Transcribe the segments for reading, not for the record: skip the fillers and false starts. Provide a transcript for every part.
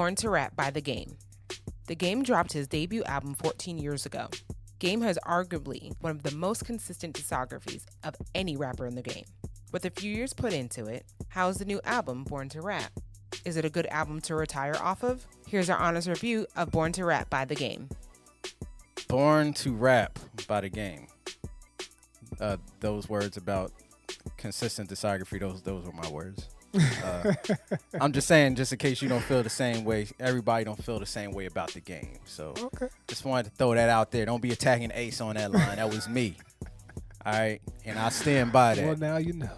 Born to Rap by The Game. The Game dropped his debut album 14 years ago. Game has arguably one of the most consistent discographies of any rapper in the game. With a few years put into it, how's the new album, Born to Rap? Is it a good album to retire off of? Here's our honest review of Born to Rap by The Game. Born to Rap by The Game. Those words about consistent discography, those were my words. I'm just saying, just in case you don't feel the same way, everybody don't feel the same way about The Game. So just wanted to throw that out there. Don't be attacking Ace on that line. That was me. All right, and I stand by that. Well, now you know.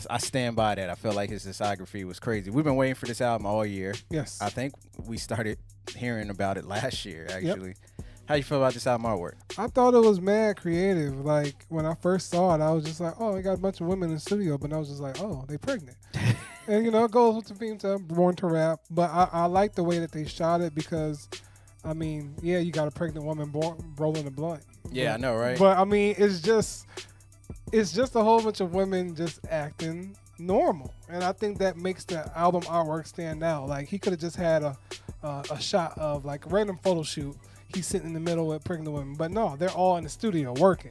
I stand by that. I feel like his discography was crazy. We've been waiting for this album all year. Yes. I think we started hearing about it last year, actually. Yep. How you feel about this album artwork? I thought it was mad creative. Like, when I first saw it, I was just like, oh, we got a bunch of women in the studio. But I was just like, oh, they pregnant. And, you know, it goes with the theme to Born to Rap. But I like the way that they shot it because, I mean, yeah, you got a pregnant woman rolling a blunt. Yeah, I know, right? But, I mean, it's just a whole bunch of women just acting normal. And I think that makes the album artwork stand out. Like, he could have just had a shot of, like, a random photo shoot. He's sitting in the middle with pregnant women. But no, they're all in the studio working.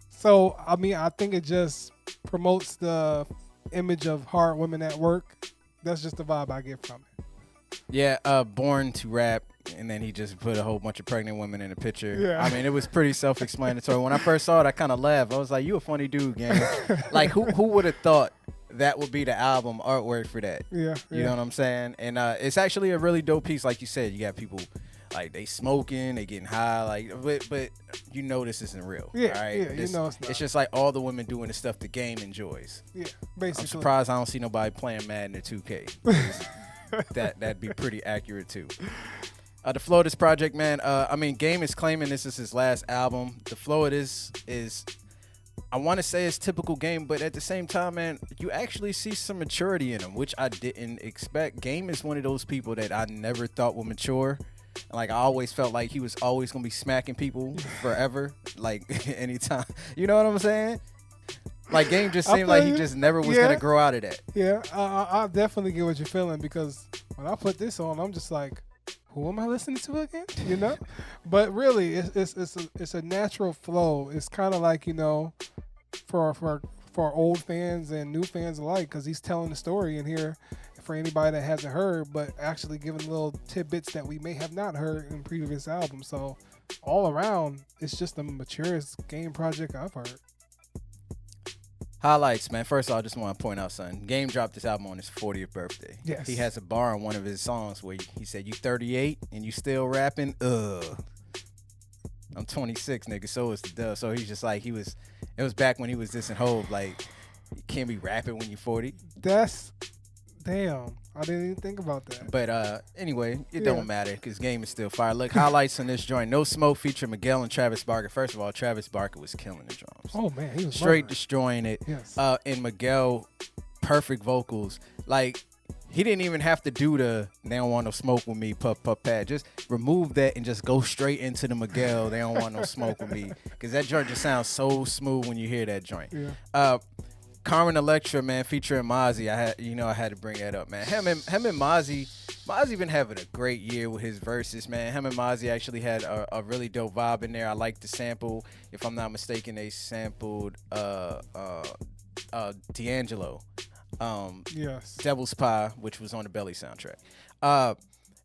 So, I mean, I think it just promotes the image of hard women at work. That's just the vibe I get from it. Yeah, Born to Rap, and then he just put a whole bunch of pregnant women in the picture. Yeah. I mean, it was pretty self-explanatory. When I first saw it, I kind of laughed. I was like, you a funny dude, gang. Like, who would have thought that would be the album artwork for that? Yeah. You know what I'm saying? And it's actually a really dope piece. Like you said, you got people, like, they smoking, they getting high, like, but you know this isn't real. Yeah, all right? yeah, you know it's not. It's just like all the women doing the stuff the game enjoys. Yeah, basically. I'm surprised I don't see nobody playing Madden or 2K. That'd be pretty accurate too. The flow of this project, man. I mean, Game is claiming this is his last album. The flow of this is, I want to say, it's typical Game, but at the same time, man, you actually see some maturity in him, which I didn't expect. Game is one of those people that I never thought would mature. Like, I always felt like he was always gonna be smacking people forever, like anytime. You know what I'm saying? Like, Game just seemed like he just never was gonna grow out of that. Yeah, I definitely get what you're feeling, because when I put this on, I'm just like, who am I listening to again? You know? But really, it's a natural flow. It's kind of like, you know, for old fans and new fans alike, because he's telling the story in here for anybody that hasn't heard, but actually giving little tidbits that we may have not heard in previous albums. So all around, it's just the maturest Game project I've heard. Highlights, man. First of all, I just want to point out something. Game dropped this album on his 40th birthday. Yes. He has a bar on one of his songs where he said, "You 38 and you still rapping? I'm 26, nigga. So is the dub." So he's just like, it was back when he was dissing Hov, like, you can't be rapping when you're 40. Damn. I didn't even think about that. But anyway, it don't matter because Game is still fire. Look, highlights on this joint. No Smoke featuring Miguel and Travis Barker. First of all, Travis Barker was killing the drums. Oh, man. He was straight destroying it. Yes. And Miguel, perfect vocals. Like, he didn't even have to do the "they don't want no smoke with me" puff puff pad. Just remove that and just go straight into the Miguel "they don't want no smoke with me," because that joint just sounds so smooth when you hear that joint. Yeah. Carmen Electra, man, featuring Mozzie. I had to bring that up, man. Him and Mozzie been having a great year with his verses, man. Him and Mozzie actually had a really dope vibe in there. I like the sample. If I'm not mistaken, they sampled D'Angelo. Yes. Devil's Pie, which was on the Belly soundtrack.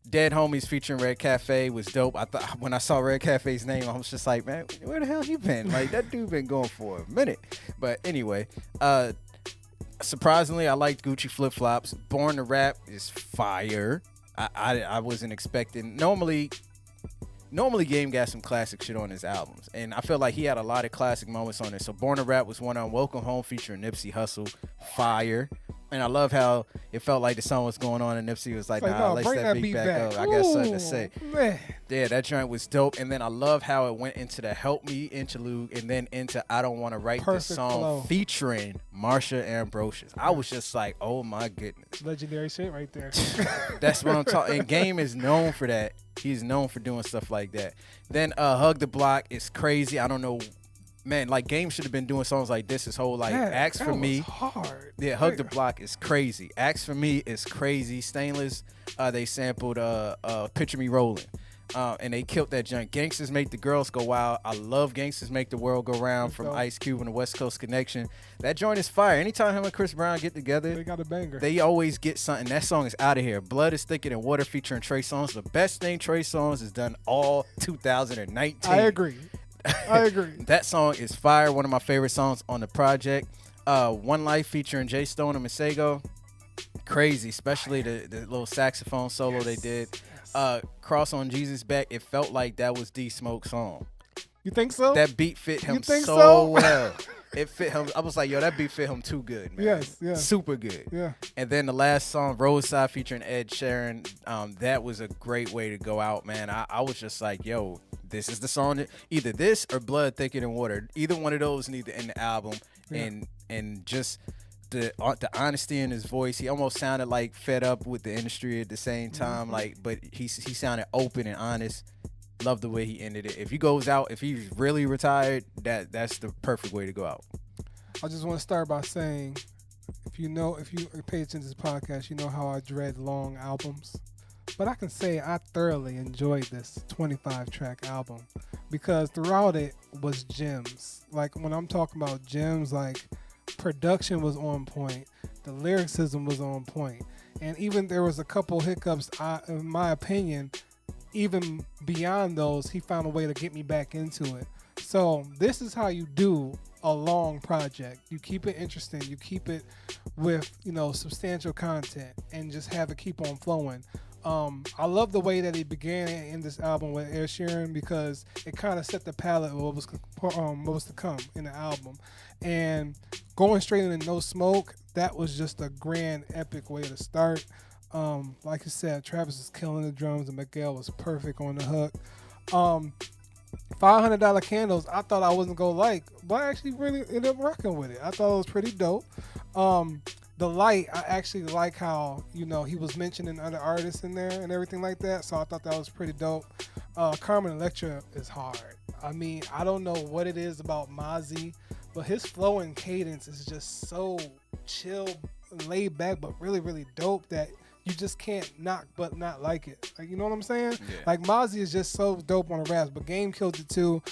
Dead Homies featuring Red Cafe was dope. I thought when I saw Red Cafe's name, I was just like, man, where the hell he been? Like, that dude been going for a minute. But anyway, surprisingly, I liked Gucci Flip Flops. Born to Rap is fire. I wasn't expecting. Normally Game got some classic shit on his albums, and I feel like he had a lot of classic moments on it. So Born to Rap was one on. Welcome Home featuring Nipsey Hussle, fire. And I love how it felt like the song was going on, and Nipsey was like, nah, let's that beat back up. I got something to say. Man. Yeah, that joint was dope. And then I love how it went into the Help Me interlude and then into I Don't Want to Write This Song flow. Featuring Marsha Ambrosius. I was just like, oh my goodness. Legendary shit right there. That's what I'm talking. And Game is known for that. He's known for doing stuff like that. Then Hug the Block is crazy. I don't know man, like Game should have been doing songs like this his whole life. Ask for Me. Hard. Yeah, Hug the Block is crazy. Ask for Me is crazy. Stainless, they sampled Picture Me Rolling. And they killed that junk. Gangsters Make the Girls Go Wild. I love Gangsters Make the World Go Round from Ice Cube and the West Coast Connection. That joint is fire. Anytime him and Chris Brown get together, they got a banger. They always get something. That song is out of here. Blood is Thicker Than Water featuring Trey Songz. The best thing Trey Songz has done all 2019. I agree. That song is fire. One of my favorite songs on the project. One Life featuring Jay Stone and Masego. Crazy, especially the little saxophone solo they did. Cross on Jesus' Back. It felt like that was D Smoke's song. You think so? That beat fit him so well. It fit him. I was like, yo, that beat fit him too good, man. Yes. Super good. Yeah. And then the last song, Roadside featuring Ed Sheeran, that was a great way to go out, man. I was just like, yo, this is the song. Either this or Blood Thicker Than Water. Either one of those need to end the album. Yeah. And just the honesty in his voice. He almost sounded like fed up with the industry at the same time. Like, but he sounded open and honest. Love the way he ended it. If he goes out, if he's really retired, that's the perfect way to go out. I just want to start by saying, if you pay attention to this podcast, you know how I dread long albums. But I can say I thoroughly enjoyed this 25-track album because throughout it was gems. Like when I'm talking about gems, like production was on point, the lyricism was on point, and even there was a couple hiccups. In my opinion, even beyond those, he found a way to get me back into it. So this is how you do a long project. You keep it interesting. You keep it with, substantial content and just have it keep on flowing. I love the way that he began in this album with Ed Sheeran because it kind of set the palette of what was to come in the album. And going straight into No Smoke, that was just a grand, epic way to start. Like I said, Travis was killing the drums and Miguel was perfect on the hook. $500 Candles, I thought I wasn't going to like, but I actually really ended up rocking with it. I thought it was pretty dope. The Light, I actually like how, he was mentioning other artists in there and everything like that, so I thought that was pretty dope. Carmen Electra is hard. I mean, I don't know what it is about Mozzie, but his flow and cadence is just so chill, laid back, but really, really dope that you just can't not like it. Like, you know what I'm saying? Yeah. Like, Mozzie is just so dope on the raps, but Game killed it too.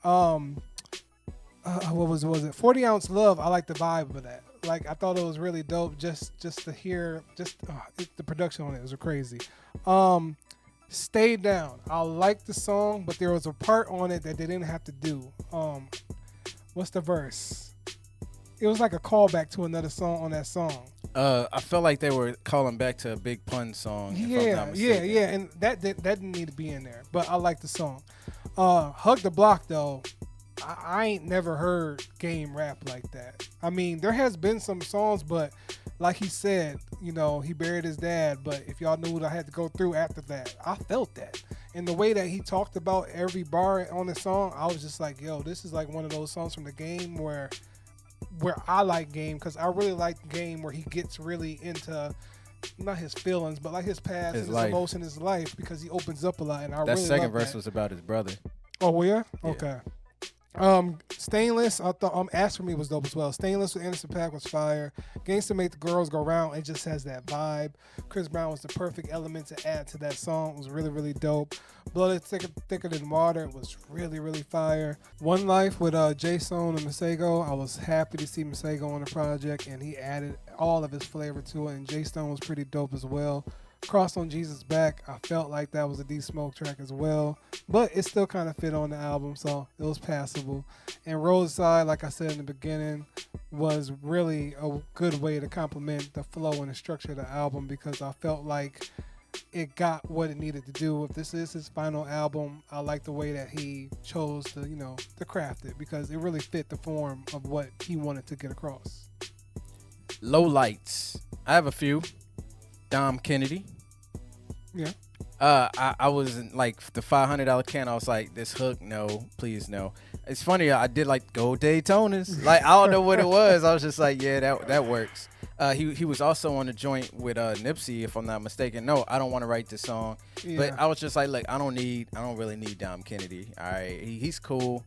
What was it? 40 Ounce Love, I like the vibe of that. Like, I thought it was really dope just to hear, the production on it was crazy. Stay Down, I like the song, but there was a part on it that they didn't have to do. What's the verse? It was like a callback to another song on that song. I felt like they were calling back to a Big Pun song. Yeah, and that didn't need to be in there, but I like the song. Hug the Block, though, I ain't never heard Game rap like that. I mean, there has been some songs, but like he said, he buried his dad, but if y'all knew what I had to go through after that, I felt that. And the way that he talked about every bar on the song, I was just like, yo, this is like one of those songs from the Game where I like Game, because I really like Game where he gets really into not his feelings, but like his past, his emotion, his life, because he opens up a lot. And that second verse was about his brother. Oh, yeah? Okay. Stainless, I thought Ask For Me was dope as well. Stainless with Anderson .Paak was fire. Gangsta Make the Girls Go Round, it just has that vibe. Chris Brown was the perfect element to add to that song. It was really, really dope. Blood is Thicker Than Water was really, really fire. One Life with Jay Stone and Masego, I was happy to see Masego on the project, and he added all of his flavor to it, and Jay Stone was pretty dope as well. Cross on Jesus' Back, I felt like that was a D Smoke track as well, but it still kind of fit on the album, so it was passable. And Roadside, like I said in the beginning, was really a good way to complement the flow and the structure of the album, because I felt like it got what it needed to do. If this is his final album, I like the way that he chose to, to craft it, because it really fit the form of what he wanted to get across. Lowlights, I have a few. Dom Kennedy. Yeah. I was like the $500 can. I was like, this hook, no, please no. It's funny. I did like Go Daytonas. Like, I don't know what it was. I was just like, yeah, that works. He was also on the joint with Nipsey, if I'm not mistaken. No, I don't want to write this song. Yeah. But I was just like, look, I don't really need Dom Kennedy. All right, he's cool.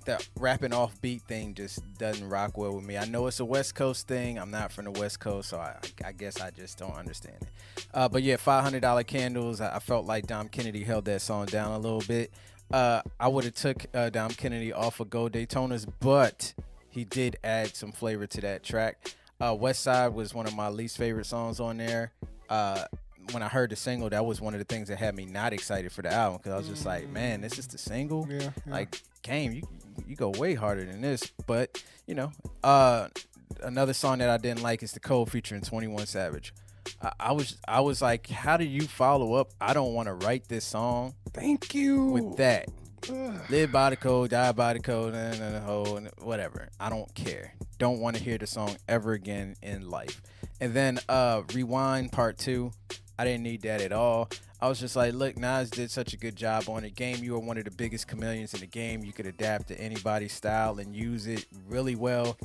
the rapping off beat thing just doesn't rock well with me. I know it's a West Coast thing. I'm not from the West Coast, so I guess I just don't understand it. But yeah, $500 Candles. I felt like Dom Kennedy held that song down a little bit. I would have took Dom Kennedy off of Gold Daytonas, but he did add some flavor to that track. West Side was one of my least favorite songs on there. When I heard the single, that was one of the things that had me not excited for the album, because I was just like, man, this is the single? Yeah. Like, Game, you go way harder than this. But, you know, another song that I didn't like is The Code featuring 21 Savage. I was like, how do you follow up I Don't Want to Write This Song? Thank you. With that. Live by the code, die by the code, whatever. I don't care. Don't want to hear the song ever again in life. And then Rewind Part 2. I didn't need that at all. I was just like, look, Nas did such a good job on it. Game, you are one of the biggest chameleons in the game. You could adapt to anybody's style and use it really well.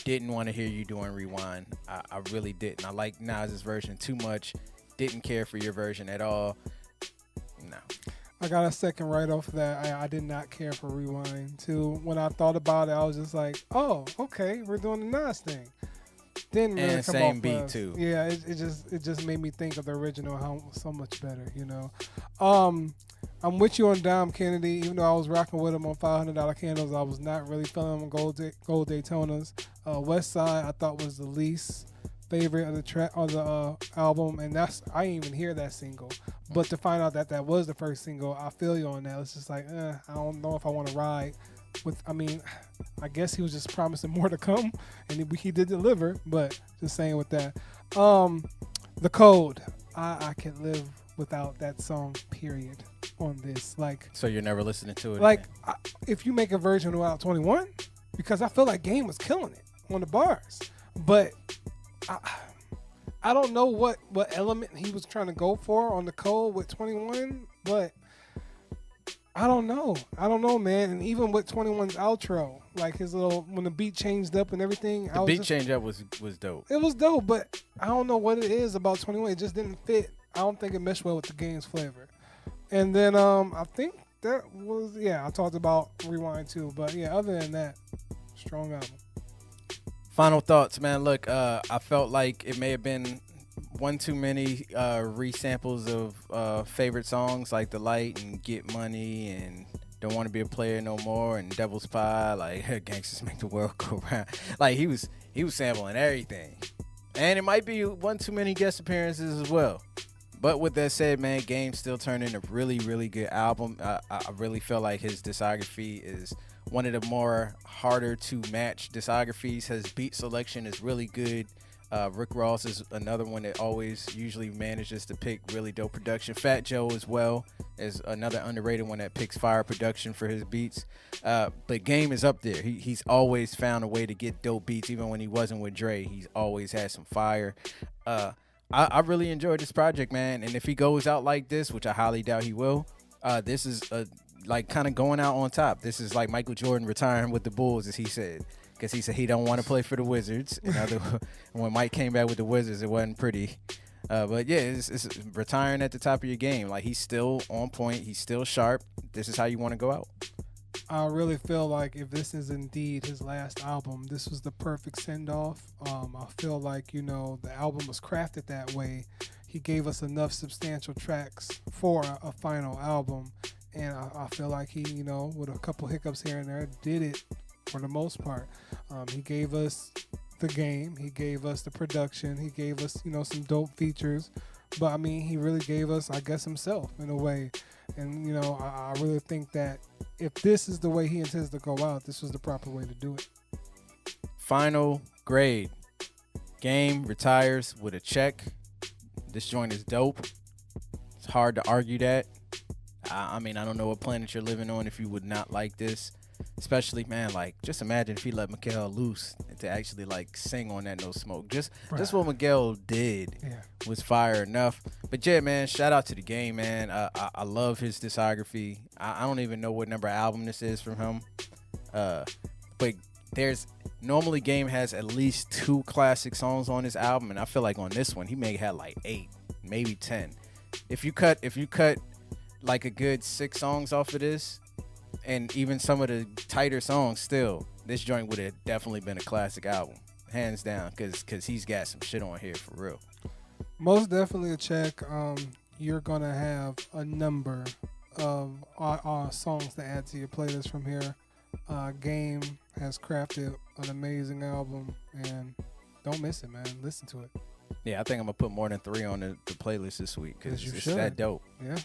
Didn't want to hear you doing Rewind. I really didn't. I like Nas's version too much. Didn't care for your version at all. No. I got a second right off of that. I did not care for Rewind too. When I thought about it, I was just like, oh, okay, we're doing the Nas thing. Didn't really and come same off beat as, too. Yeah, it just made me think of the original, how so much better, you know. I'm with you on Dom Kennedy, even though I was rocking with him on $500 Candles. I was not really feeling him on Gold Daytonas. West Side I thought was the least favorite of the track on the album, and I didn't even hear that single. But to find out that was the first single, I feel you on that. It's just like, I don't know if I want to ride with. I mean, I guess he was just promising more to come, and he did deliver. But just saying with that, The Code, I can live without that song. Period. On this, like. So you're never listening to it. Like, if you make a version without 21, because I feel like Game was killing it on the bars, but I don't know what element he was trying to go for on The Code with 21, but I don't know, man. And even with 21's outro, like his little, when the beat changed up and everything, the beat change up was dope. It was dope, but I don't know what it is about 21. It just didn't fit. I don't think it meshed well with the Game's flavor. And then I think that was, I talked about Rewind too, but yeah, other than that, strong album. Final thoughts, man. Look, I felt like it may have been one too many resamples of favorite songs like The Light and Get Money and Don't Want to Be a Player No More and Devil's Pie, like Gangsters Make the World Go Round. Like he was sampling everything. And it might be one too many guest appearances as well. But with that said, man, Game still turned in a really, really good album. I really feel like his discography is one of the more harder to match discographies. His beat selection is really good. Rick Ross is another one that always usually manages to pick really dope production. Fat Joe as well is another underrated one that picks fire production for his beats. But Game is up there. He's always found a way to get dope beats. Even when he wasn't with Dre, he's always had some fire. I really enjoyed this project, man. And if he goes out like this, which I highly doubt he will, this is like kind of going out on top. This is like Michael Jordan retiring with the Bulls, as he said. Because he said he don't want to play for the Wizards. When Mike came back with the Wizards, it wasn't pretty. But yeah, it's retiring at the top of your game. Like, he's still on point. He's still sharp. This is how you want to go out. I really feel like if this is indeed his last album, this was the perfect send-off. I feel like, the album was crafted that way. He gave us enough substantial tracks for a final album. And I feel like he, with a couple hiccups here and there, did it for the most part. He gave us the game. He gave us the production. He gave us, some dope features. But, I mean, he really gave us, I guess, himself in a way. And, I really think that if this is the way he intends to go out, this was the proper way to do it. Final grade. Game retires with a check. This joint is dope. It's hard to argue that. I mean, I don't know what planet you're living on if you would not like this. Especially, man, like, just imagine if he let Miguel loose to actually, like, sing on that No Smoke. Just what Miguel did was fire enough. But, yeah, man, shout out to the Game, man. I love his discography. I don't even know what number album this is from him. But normally Game has at least 2 classic songs on his album, and I feel like on this one, he may have had, like, 8, maybe 10. If you cut like, a good 6 songs off of this, and even some of the tighter songs, still, this joint would have definitely been a classic album, hands down, because he's got some shit on here for real. Most definitely a check. You're gonna have a number of songs to add to your playlist from here. Game has crafted an amazing album, and don't miss it, man. Listen to it. Yeah, I think I'm gonna put more than 3 on the playlist this week because you it's should. that dope. Yeah.